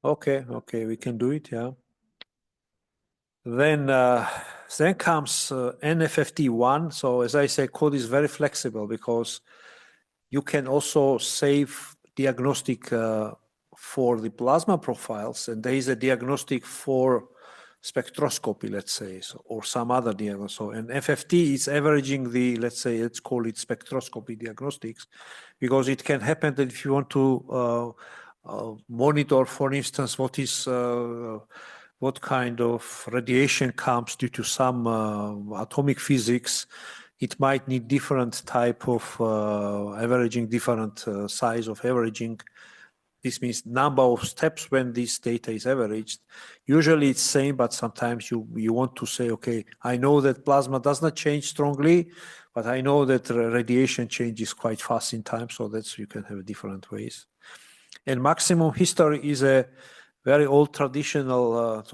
Okay, we can do it, yeah. Then comes NFFT1. So as I say, code is very flexible because you can also save diagnostic for the plasma profiles, and there is a diagnostic for spectroscopy, let's say, so, or some other diagnostic. So, and FFT is averaging the, let's say, let's call it spectroscopy diagnostics, because it can happen that if you want to monitor, for instance, what kind of radiation comes due to some atomic physics, it might need different type of averaging, different size of averaging. This means number of steps when this data is averaged. Usually it's same, but sometimes you want to say, okay, I know that plasma does not change strongly, but I know that radiation changes quite fast in time, so that's you can have different ways. And maximum history is a very old traditional,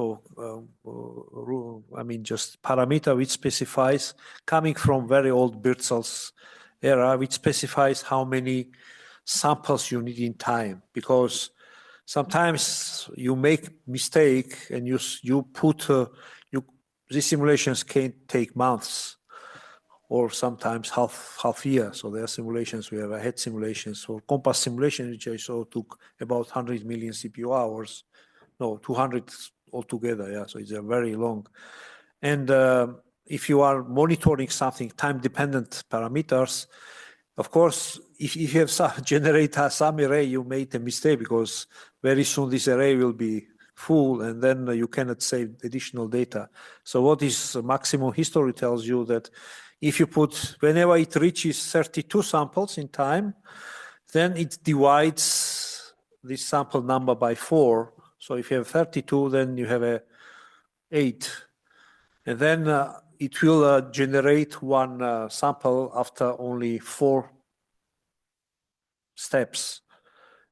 I mean, just parameter which specifies, coming from very old Birdsall's era, which specifies how many samples you need in time, because sometimes you make mistake and you put these simulations can take months or sometimes half year. So there are simulations, we have head simulations or compass simulation, which I saw took about 100 million CPU hours. No, 200 altogether, yeah, so it's a very long. And if you are monitoring something, time-dependent parameters, of course, if you have some array, you made a mistake because very soon this array will be full and then you cannot save additional data. So what is maximum history tells you that if you put, whenever it reaches 32 samples in time, then it divides this sample number by 4. So if you have 32, then you have a 8. And then it will generate one sample after only 4 steps.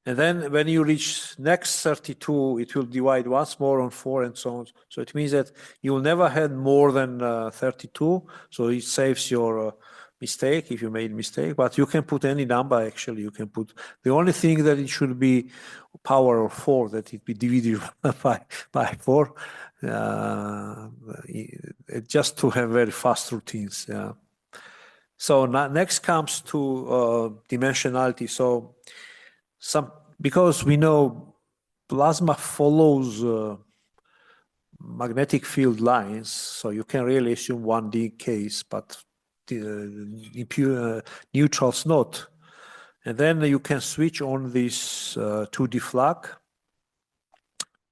And then when you reach next 32, it will divide once more on 4 and so on. So it means that you will never have more than 32. So it saves your mistake if you made a mistake, but you can put any number actually. You can put, the only thing that it should be power of 4, that it be divided by 4, just to have very fast routines. Yeah. So next comes to dimensionality. So because we know plasma follows magnetic field lines, so you can really assume 1D case, but neutrals not. And then you can switch on this 2D flag.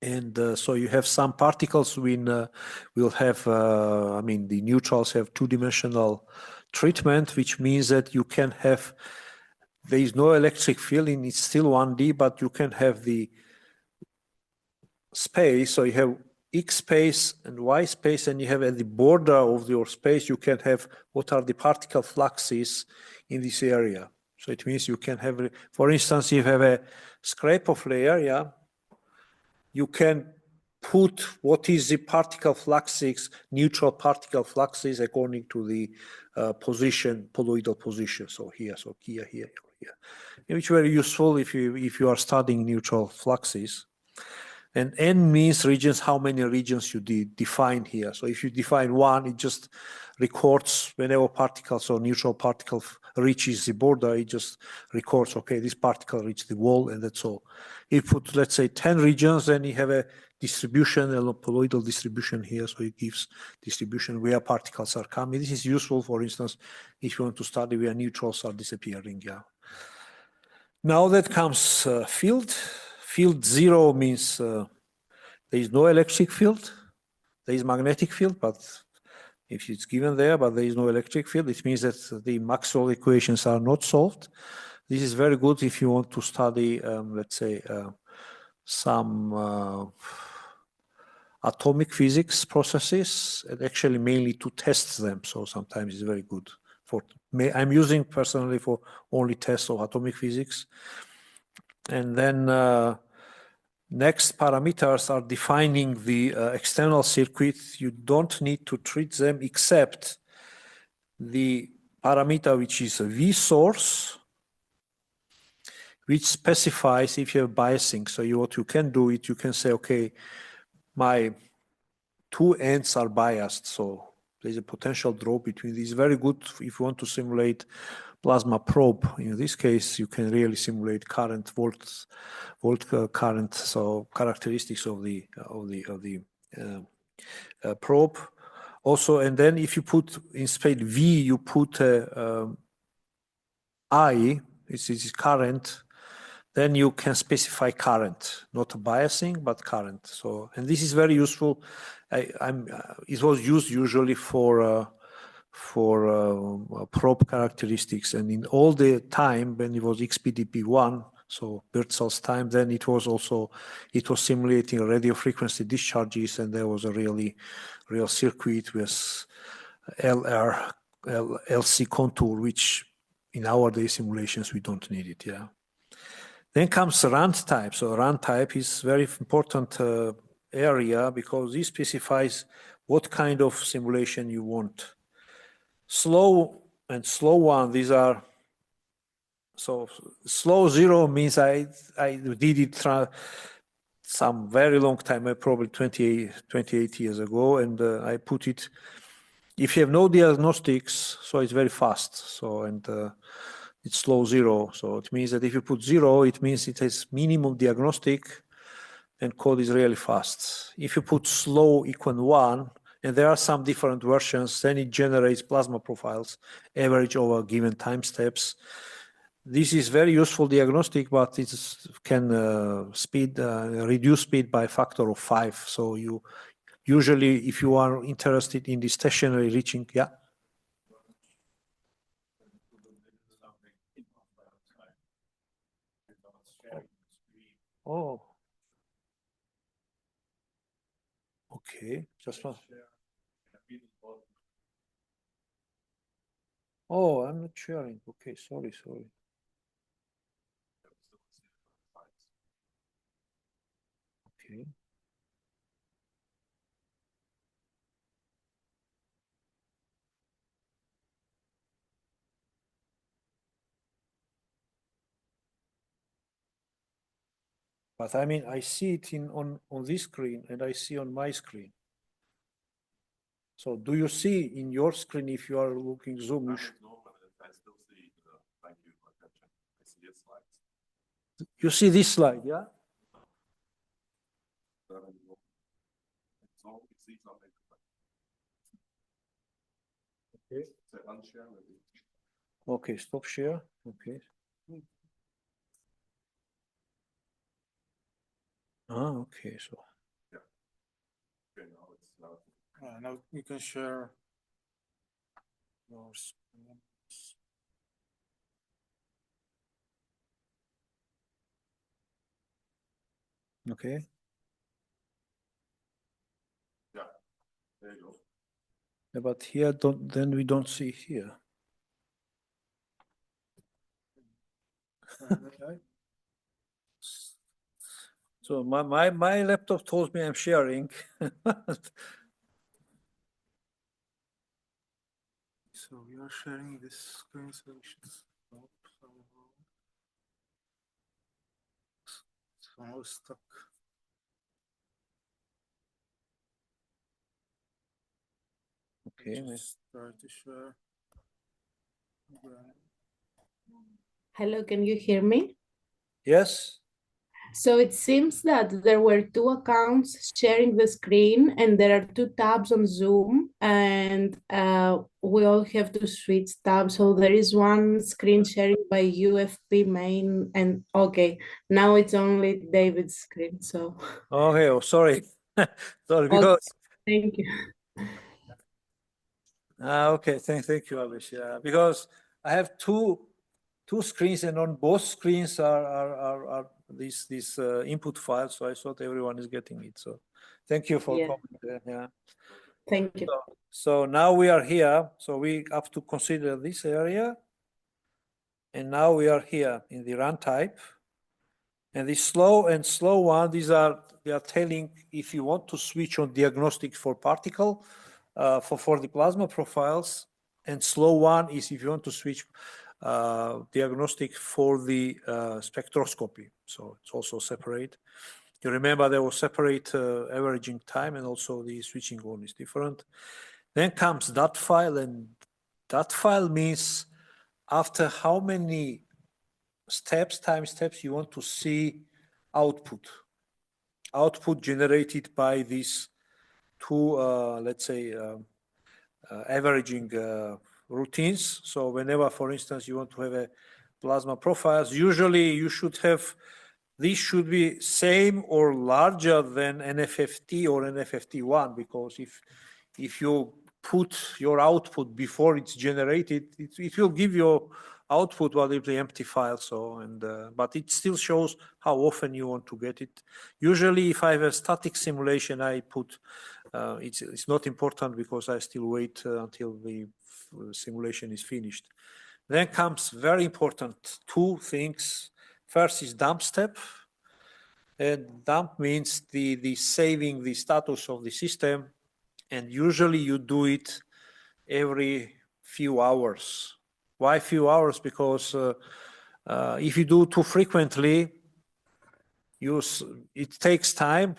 And so you have some particles will have, I mean, the neutrals have 2-dimensional treatment, which means that you can have, there is no electric field, and it's still 1D, but you can have the space. So you have X space and Y space, and you have at the border of your space, you can have what are the particle fluxes in this area. So it means you can have, for instance, you have a scrape-off layer, yeah, you can put what is the particle fluxes, neutral particle fluxes according to the position, poloidal position. So here, here, which is very useful if you are studying neutral fluxes. And N means regions, how many regions you define here. So if you define 1, it just records whenever particles or neutral particle reaches the border, it just records, okay, this particle reached the wall, and that's all. If you put, let's say, 10 regions, then you have a distribution, a poloidal distribution here, so it gives distribution where particles are coming. This is useful, for instance, if you want to study where neutrals are disappearing, yeah. Now that comes field. Field 0 means there is no electric field. There is magnetic field, but if it's given there, but there is no electric field, it means that the Maxwell equations are not solved. This is very good if you want to study, let's say, some atomic physics processes, and actually mainly to test them. So sometimes it's very good. I'm using personally for only tests of atomic physics. And then next parameters are defining the external circuit. You don't need to treat them except the parameter which is a V source. which specifies if you have biasing. So what you can do is you can say, okay, my two ends are biased, so there's a potential drop between these. Very good if you want to simulate plasma probe. In this case, you can really simulate current, volt current, so characteristics of the probe. Also, and then if you put instead V, you put I, this is current, then you can specify current, not biasing, but current. So, and this is very useful. It was used usually for probe characteristics, and in all the time when it was XPDP1, so Birdsall's time, then it was simulating radio frequency discharges, and there was a real circuit with LC contour, which in our day simulations we don't need it. Yeah. Then comes run type. So run type is very important area because this specifies what kind of simulation you want. Slow and slow one, these are, so slow zero means I did it some very long time, probably 28 years ago, and I put it, if you have no diagnostics, so it's very fast. So, and it's slow zero. So it means that if you put zero, it means it has minimum diagnostic and code is really fast. If you put slow equal 1, and there are some different versions, then it generates plasma profiles, average over given time steps. This is very useful diagnostic, but it can reduce speed by a factor of 5. So you usually, if you are interested in the stationary reaching, yeah. Oh. Okay, just one. Oh, I'm not sharing. Okay, sorry. Okay. But I mean, I see it on this screen and I see on my screen. So do you see in your screen if you are looking Zoom? You You see this slide, yeah? Okay. Okay, stop share. Okay. Okay, so. Now you can share your screen. Okay. Yeah, there you go. Yeah, but here, then we don't see here. So my laptop told me I'm sharing. So we are sharing this screen solutions. Somehow stuck. Okay. Just try to share. Hello, can you hear me? Yes. So it seems that there were two accounts sharing the screen and there are two tabs on Zoom and we all have to switch tabs. So there is one screen sharing by UFP main and okay, now it's only David's screen, so. Okay, oh, sorry. Sorry, Okay, because. thank you. Okay, thank you, Abish. Yeah, because I have two screens and on both screens are these input files, so I thought everyone is getting it. So thank you for coming. Yeah. Thank you. So now we are here. So we have to consider this area. And now we are here in the run type. And the slow one, they are telling if you want to switch on diagnostic for particle, for the plasma profiles, and slow one is if you want to switch diagnostic for the spectroscopy. So it's also separate. You remember there was separate averaging time, and also the switching on is different. Then comes that file, and that file means after how many steps, time steps, you want to see output. Output generated by these two, let's say, averaging routines. So whenever, for instance, you want to have a plasma profiles, usually you should have, these should be same or larger than NFFT or NFFT1, because if you put your output before it's generated, it will give you output while it's the empty file. So, and but it still shows how often you want to get it. Usually, if I have a static simulation, I put it's not important because I still wait until the simulation is finished. Then comes very important two things. First is dump step. And dump means the saving the status of the system. And usually you do it every few hours. Why few hours? Because if you do too frequently, it takes time.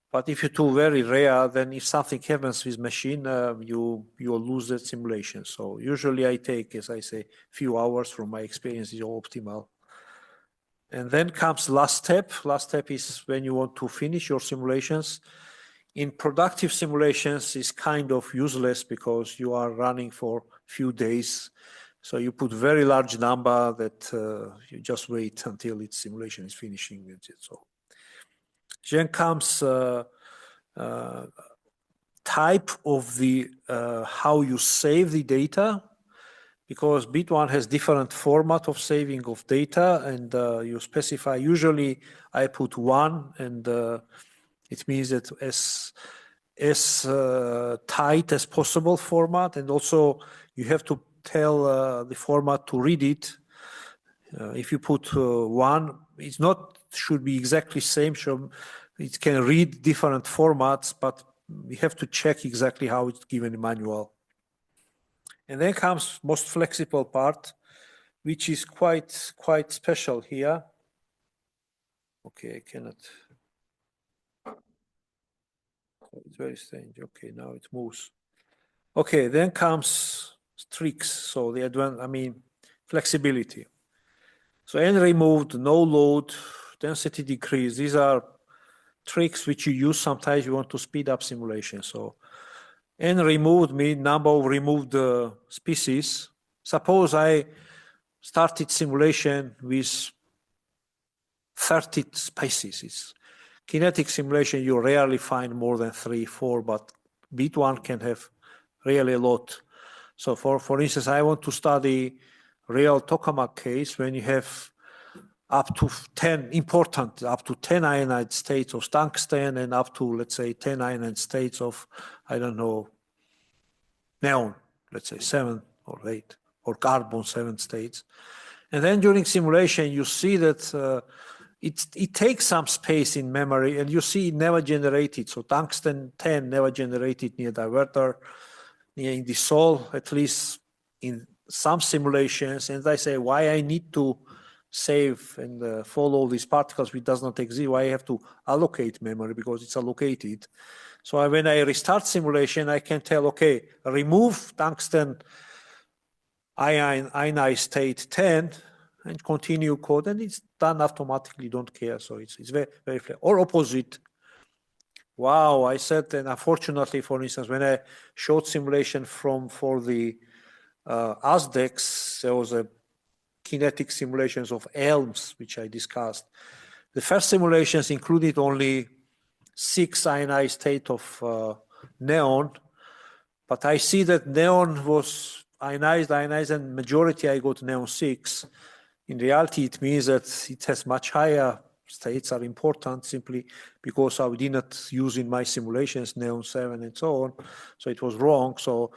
But if you do very rare, then if something happens with machine, you lose that simulation. So usually I take, as I say, few hours. From my experience is optimal. And then comes last step. Last step is when you want to finish your simulations. In productive simulations, is kind of useless because you are running for few days. So you put very large number that you just wait until its simulation is finishing. That's it. So then comes type of the how you save the data, because BIT1 has different format of saving of data, and you specify. Usually, I put one, and it means that as tight as possible format, and also you have to tell the format to read it. If you put one, it's not should be exactly same. So it can read different formats, but we have to check exactly how it's given in manual. And then comes most flexible part, which is quite special here. Okay, I cannot. It's very strange. Okay, now it moves. Okay, then comes tricks. So the flexibility. So N removed, no load, density decrease. These are tricks which you use sometimes you want to speed up simulation. So N removed means number of removed species. Suppose I started simulation with 30 species. It's kinetic simulation, you rarely find more than 3, 4, but BIT1 can have really a lot. So for instance, I want to study real tokamak case when you have up to 10 ionized states of tungsten, and up to, let's say, 10 ionized states of, I don't know, neon, let's say 7 or 8, or carbon 7 states. And then during simulation, you see that it takes some space in memory, and you see it never generated. So tungsten 10 never generated near diverter, in the sol, at least in some simulations. And I say, why I need to save and follow these particles which does not exist? Why I have to allocate memory? Because it's allocated. So when I restart simulation, I can tell, okay, remove tungsten ionized state 10 and continue code, and it's done automatically, don't care. So it's very, very flexible. Or opposite. Wow, I said, and unfortunately, for instance, when I showed simulation for the ASDEX, there was a kinetic simulations of ELMS, which I discussed. The first simulations included only 6 ionized state of neon, but I see that neon was ionized, and majority I got neon 6. In reality, it means that it has much higher states are important, simply because I did not use in my simulations neon 7 and so on. So it was wrong. So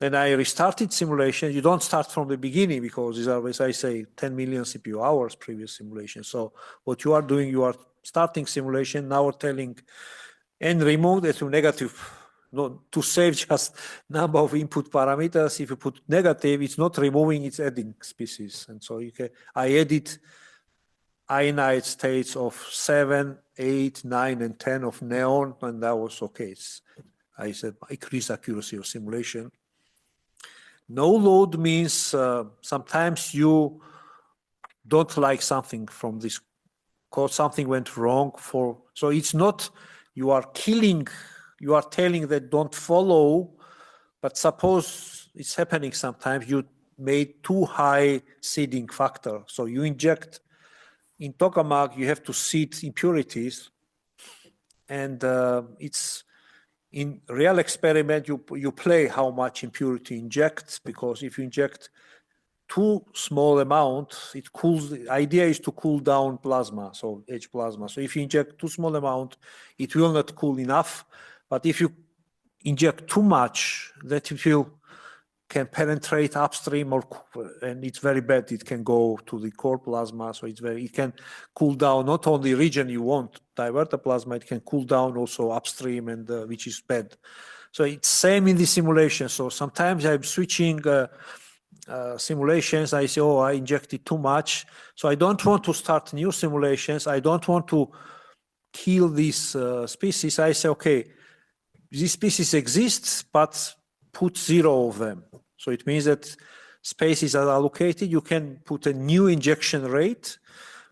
then I restarted simulation. You don't start from the beginning, because these are, as I say, 10 million CPU hours previous simulation. So what you are doing, you are starting simulation, now telling N removed to negative not to save just number of input parameters. If you put negative, it's not removing, it's adding species. And so I added ionized states of 7, 8, 9, and 10 of neon, and that was okay. I said increase accuracy of simulation. No load means sometimes you don't like something from this code, something went wrong so it's not you are killing, you are telling that don't follow, but suppose it's happening sometimes, you made too high seeding factor. So you inject in tokamak, you have to seed impurities, and it's in real experiment, you play how much impurity inject, because if you inject too small amount, it cools. The idea is to cool down plasma, so H plasma. So if you inject too small amount, it will not cool enough. But if you inject too much, that it will can penetrate upstream, and it's very bad. It can go to the core plasma, so it can cool down not only region you want divert the plasma, it can cool down also upstream, and which is bad. So it's same in the simulation. So sometimes I'm switching simulations. I say, oh, I injected too much, so I don't want to start new simulations. I don't want to kill these species. I say, okay, these species exist, but put 0 of them. So it means that spaces are allocated. You can put a new injection rate,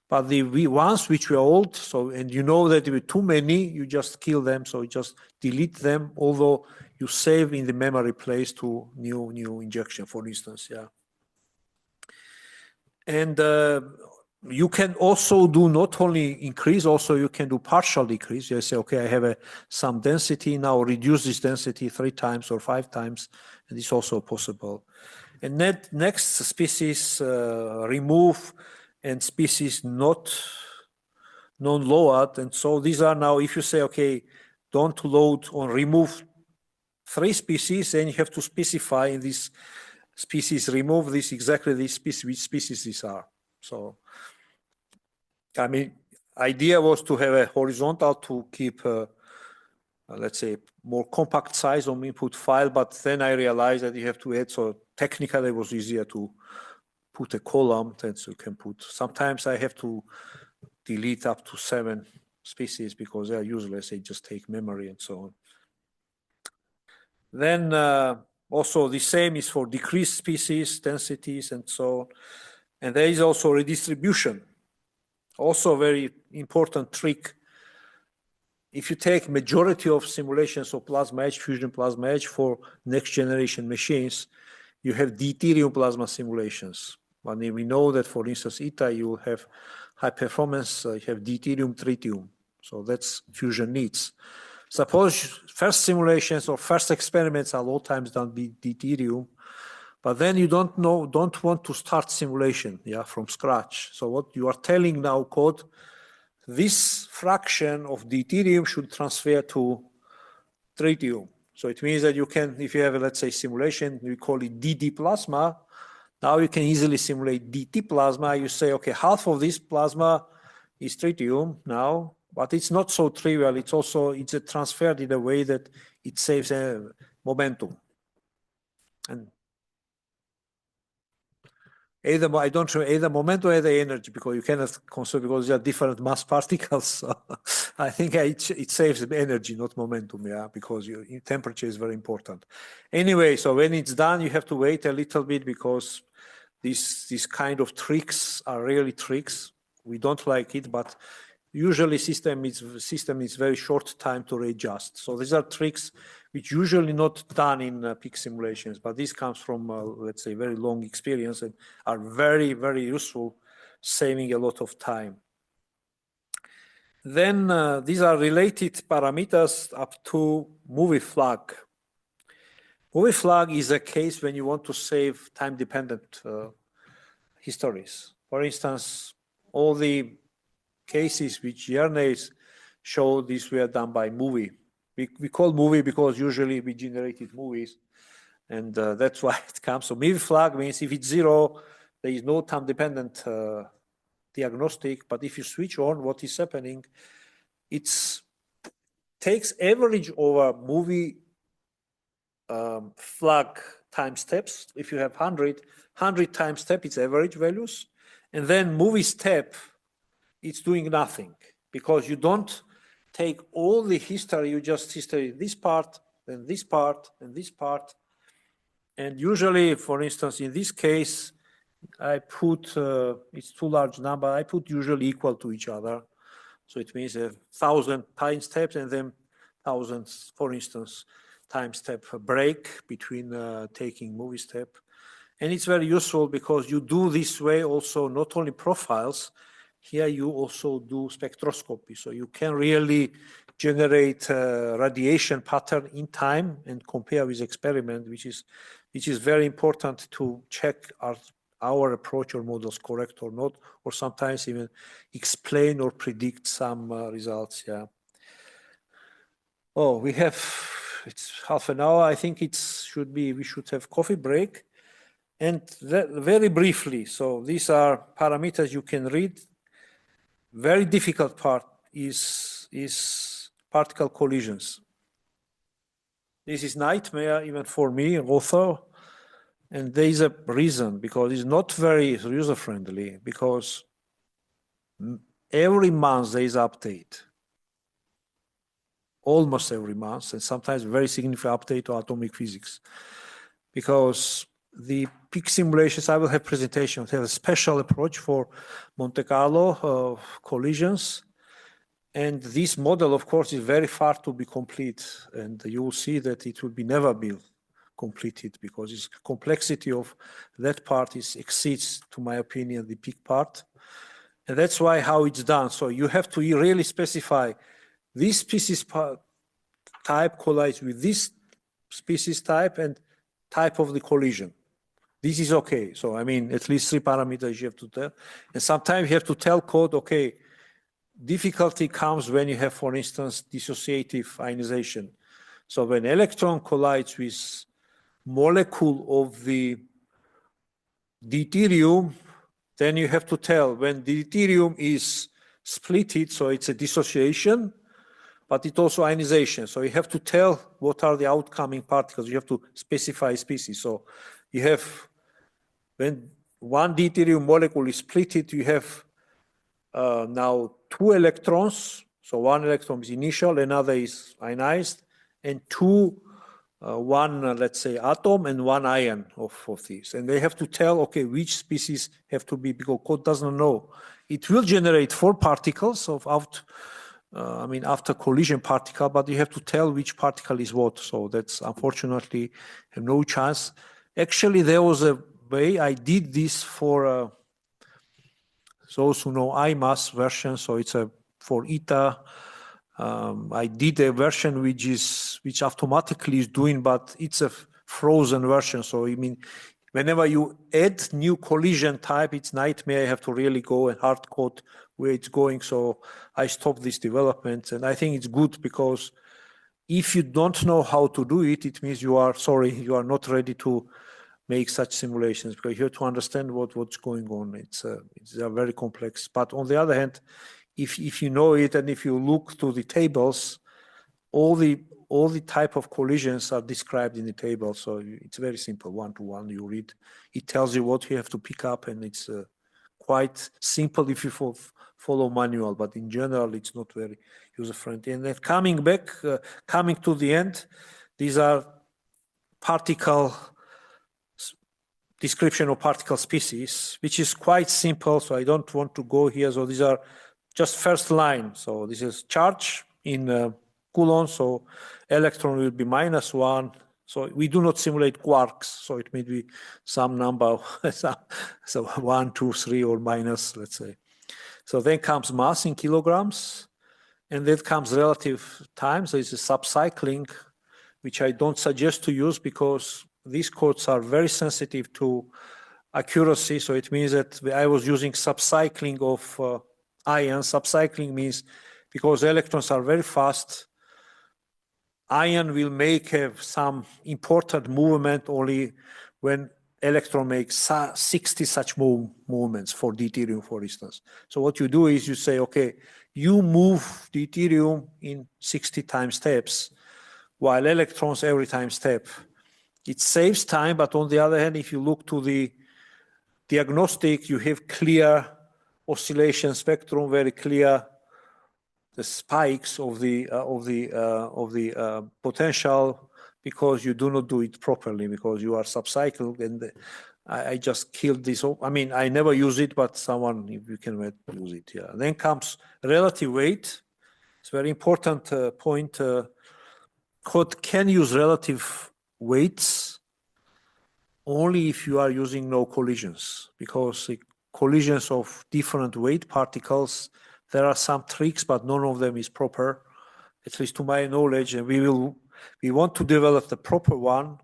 but the ones which were old, so, and you know that there were too many, you just kill them. So you just delete them, although you save in the memory place to new injection, for instance. Yeah. And you can also do not only increase, also you can do partial decrease. You say, okay, I have some density, now reduce this density 3 times or 5 times, and it's also possible. And next species remove, and species not non-load. And so these are now, if you say, okay, don't load or remove 3 species, then you have to specify in this species remove this exactly this species, which species these are. So I mean, idea was to have a horizontal to keep, let's say, more compact size on input file, but then I realized that you have to add, so technically it was easier to put a column, then so you can put, sometimes I have to delete up to 7 species because they are useless, they just take memory and so on. Then also the same is for decreased species, densities and so on. And there is also redistribution. Also a very important trick. If you take majority of simulations of plasma edge, fusion plasma edge for next generation machines, you have deuterium plasma simulations. I mean, we know that, for instance, ITA, you will have high performance, you have deuterium, tritium. So that's fusion needs. Suppose first simulations or first experiments are all times done with deuterium, but then you don't want to start simulation, from scratch. So what you are telling now code, this fraction of deuterium should transfer to tritium. So it means that you can, if you have, let's say, simulation, we call it DD plasma. Now you can easily simulate DT plasma. You say, okay, half of this plasma is tritium now, but it's not so trivial. It's transferred in a way that it saves momentum. And either momentum or either energy, because you cannot conserve, because they are different mass particles. So I think it saves energy, not momentum, because your temperature is very important. Anyway, so when it's done, you have to wait a little bit, because these kind of tricks are really tricks. We don't like it, but usually system is very short time to readjust. So these are tricks which usually not done in PIC simulations, but this comes from, let's say, very long experience and are very, very useful, saving a lot of time. Then these are related parameters up to movie flag. Movie flag is a case when you want to save time-dependent histories. For instance, all the cases which Yernes showed, these were done by movie. We call movie because usually we generated movies, and that's why it comes. So movie flag means if it's 0, there is no time-dependent diagnostic, but if you switch on what is happening, it takes average over movie flag time steps. If you have 100 time step, it's average values. And then movie step, it's doing nothing because you don't take all the history, you just history this part, then this part, and this part. And usually, for instance, in this case, I put, it's too large number, I put usually equal to each other. So it means 1,000 time steps and then thousands, for instance, time step break between taking movie step. And it's very useful because you do this way also not only profiles, here you also do spectroscopy. So you can really generate radiation pattern in time and compare with experiment, which is very important to check our approach or models correct or not, or sometimes even explain or predict some results. Yeah. Oh, it's half an hour. I think we should have coffee break. And very briefly, so these are parameters you can read. Very difficult part is particle collisions. This is nightmare even for me, author. And there is a reason, because it's not very user-friendly, because every month there is update. Almost every month, and sometimes very significant update to atomic physics. Because the PIC simulations, I will have presentations, have a special approach for Monte Carlo collisions. And this model, of course, is very far to be complete. And you will see that it will be never be completed because its complexity of that part exceeds, to my opinion, the PIC part. And that's why how it's done. So you have to really specify this species type collides with this species type and type of the collision. This is okay. So, I mean, at least 3 parameters you have to tell. And sometimes you have to tell code, okay, difficulty comes when you have, for instance, dissociative ionization. So when electron collides with molecule of the deuterium, then you have to tell when the deuterium is splitted, so it's a dissociation, but it's also ionization. So you have to tell what are the outcoming particles. You have to specify species. So you have, when one deuterium molecule is splitted, you have now 2 electrons. So 1 electron is initial, another is ionized, and 2, one, let's say, atom and 1 ion of these. And they have to tell, okay, which species have to be, because code doesn't know. It will generate 4 particles of after collision particle, but you have to tell which particle is what. So that's unfortunately have no chance. Actually, there was a way I did this for those who know IMAS version. So it's for ETA. I did a version which automatically is doing, but it's a frozen version. So I mean, whenever you add new collision type, it's nightmare. You have to really go and hard code where it's going. So I stopped this development, and I think it's good because if you don't know how to do it, it means you are not ready to make such simulations, because you have to understand what's going on. It's very complex. But on the other hand, if you know it and if you look to the tables, all the type of collisions are described in the table. So it's very simple, 1-to-1. You read, it tells you what you have to pick up, and it's quite simple if you follow manual. But in general, it's not very user-friendly. And then coming to the end, these are description of particle species, which is quite simple. So I don't want to go here. So these are just first line. So this is charge in Coulomb. So electron will be -1. So we do not simulate quarks. So it may be some number, so 1, 2, 3, or minus, let's say. So then comes mass in kilograms, and then comes relative time. So it's a subcycling, which I don't suggest to use because these codes are very sensitive to accuracy. So it means that I was using subcycling of ions. Subcycling means because electrons are very fast, ion will make some important movement only when electron makes 60 such movements for deuterium, for instance. So what you do is you say, okay, you move deuterium in 60 time steps, while electrons every time step. It saves time, but on the other hand, if you look to the diagnostic, you have clear oscillation spectrum, very clear the spikes of the potential, because you do not do it properly, because you are subcycled. And I just killed this. I mean, I never use it, but someone, if you can use it, yeah. Then comes relative weight. It's a very important point. Code can use relative weights only if you are using no collisions, because the collisions of different weight particles, there are some tricks, but none of them is proper, at least to my knowledge, and we want to develop the proper one,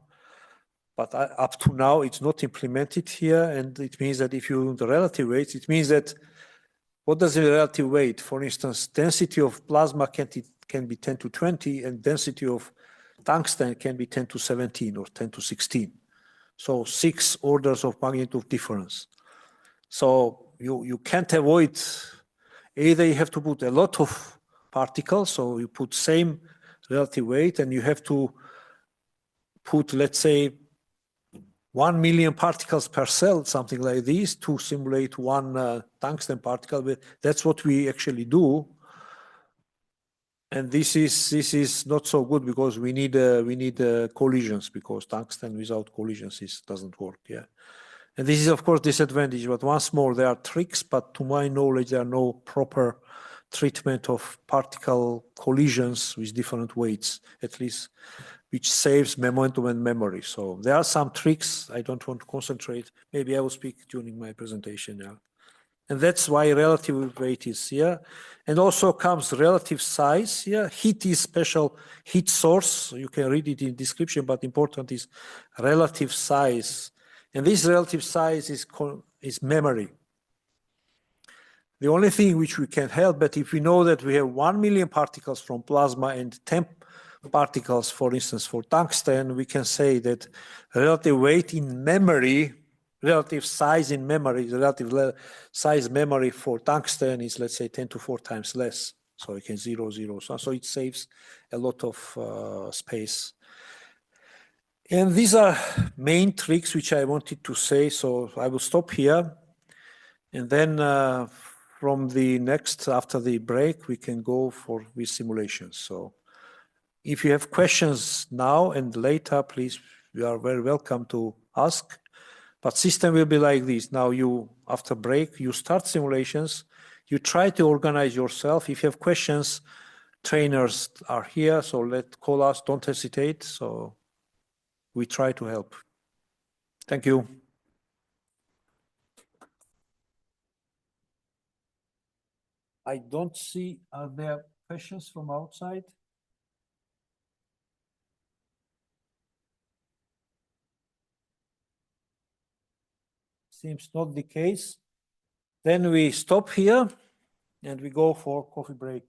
but up to now it's not implemented here, and it means that if you use the relative weights, it means that what does the relative weight? For instance, density of plasma can be 10 to 20, and density of tungsten can be 10 to 17 or 10 to 16. So 6 orders of magnitude difference. So you can't avoid, either you have to put a lot of particles, so you put same relative weight, and you have to put, let's say, 1 million particles per cell, something like this, to simulate one tungsten particle. But that's what we actually do. And this is not so good, because we need collisions, because tungsten without collisions doesn't work. Yeah, and this is of course disadvantage. But once more, there are tricks, but to my knowledge, there are no proper treatment of particle collisions with different weights, at least, which saves momentum and memory. So there are some tricks. I don't want to concentrate. Maybe I will speak during my presentation. Yeah. And that's why relative weight is here. And also comes relative size here. Heat is special heat source. You can read it in description, but important is relative size. And this relative size is memory. The only thing which we can help, but if we know that we have 1 million particles from plasma and 10 particles, for instance, for tungsten, we can say that relative weight in memory, relative size in memory, the relative size memory for tungsten is, let's say, 10 to 4 times less. So you can 0, 0. So it saves a lot of space. And these are main tricks which I wanted to say. So I will stop here. And then from the next, after the break, we can go with simulations. So if you have questions now and later, please, you are very welcome to ask. But system will be like this. Now after break, you start simulations. You try to organize yourself. If you have questions, trainers are here. So call us, don't hesitate. So we try to help. Thank you. I don't see, are there questions from outside? Seems not the case. Then we stop here and we go for coffee break.